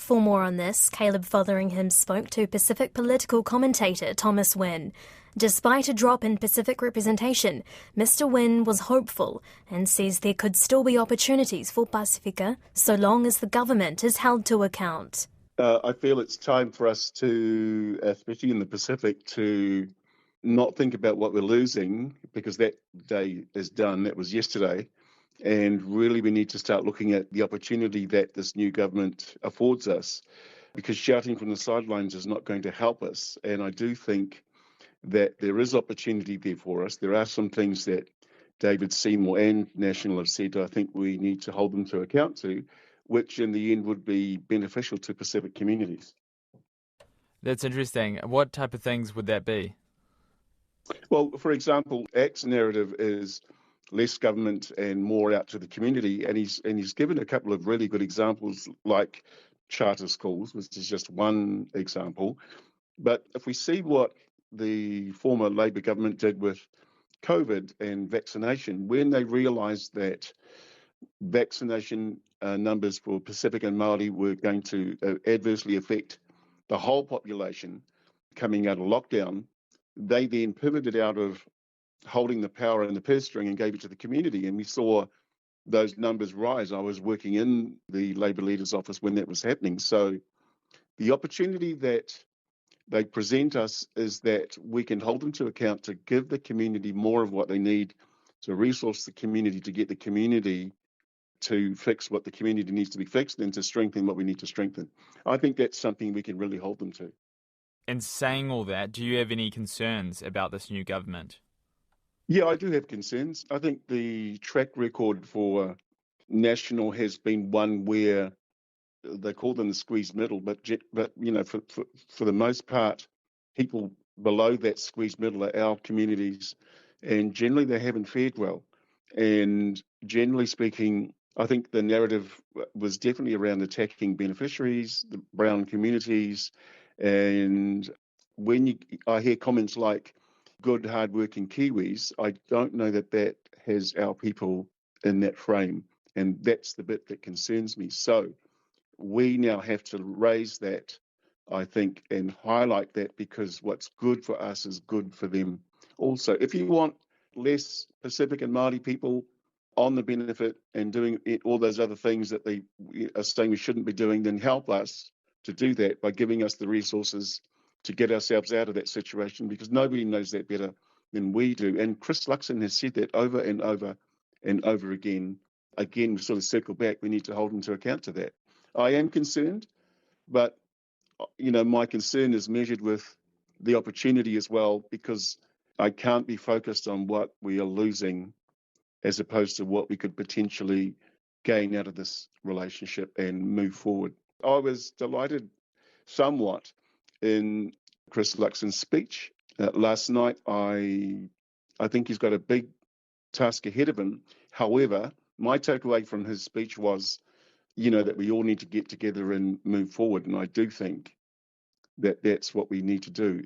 For more on this, Caleb Fotheringham spoke to Pacific political commentator Thomas Wynne. Despite a drop in Pacific representation, Mr Wynne was hopeful and says there could still be opportunities for Pasifika so long as the government is held to account. I feel it's time for us to, especially in the Pacific, to not think about what we're losing, because that day is done. That was yesterday. And really we need to start looking at the opportunity that this new government affords us, because shouting from the sidelines is not going to help us. And I do think that there is opportunity there for us. There are some things that David Seymour and National have said I think we need to hold them to account to, which in the end would be beneficial to Pacific communities. That's interesting. What type of things would that be? Well, for example, ACT's narrative is less government and more out to the community, and he's given a couple of really good examples, like charter schools, which is just one example. But if we see what the former Labor government did with COVID and vaccination, when they realised that vaccination numbers for Pacific and Māori were going to adversely affect the whole population coming out of lockdown, they then pivoted out of holding the power and the purse string and gave it to the community. And we saw those numbers rise. I was working in the Labor leader's office when that was happening. So the opportunity that they present us is that we can hold them to account to give the community more of what they need, to resource the community, to get the community to fix what the community needs to be fixed and to strengthen what we need to strengthen. I think that's something we can really hold them to. And saying all that, do you have any concerns about this new government? Yeah, I do have concerns. I think the track record for National has been one where they call them the squeezed middle, but you know, for the most part, people below that squeezed middle are our communities, and generally they haven't fared well. And generally speaking, I think the narrative was definitely around attacking beneficiaries, the brown communities, and when I hear comments like good, hard-working Kiwis, I don't know that that has our people in that frame, and that's the bit that concerns me. So we now have to raise that, I think, and highlight that, because what's good for us is good for them also. If you want less Pacific and Māori people on the benefit and doing all those other things that they are saying we shouldn't be doing, then help us to do that by giving us the resources to get ourselves out of that situation, because nobody knows that better than we do. And Chris Luxon has said that over and over and over again. Again, we sort of circle back, we need to hold him to account to that. I am concerned, but my concern is measured with the opportunity as well, because I can't be focused on what we are losing as opposed to what we could potentially gain out of this relationship and move forward. I was delighted somewhat in Chris Luxon's speech last night. I think he's got a big task ahead of him. However, my takeaway from his speech was, that we all need to get together and move forward. And I do think that that's what we need to do.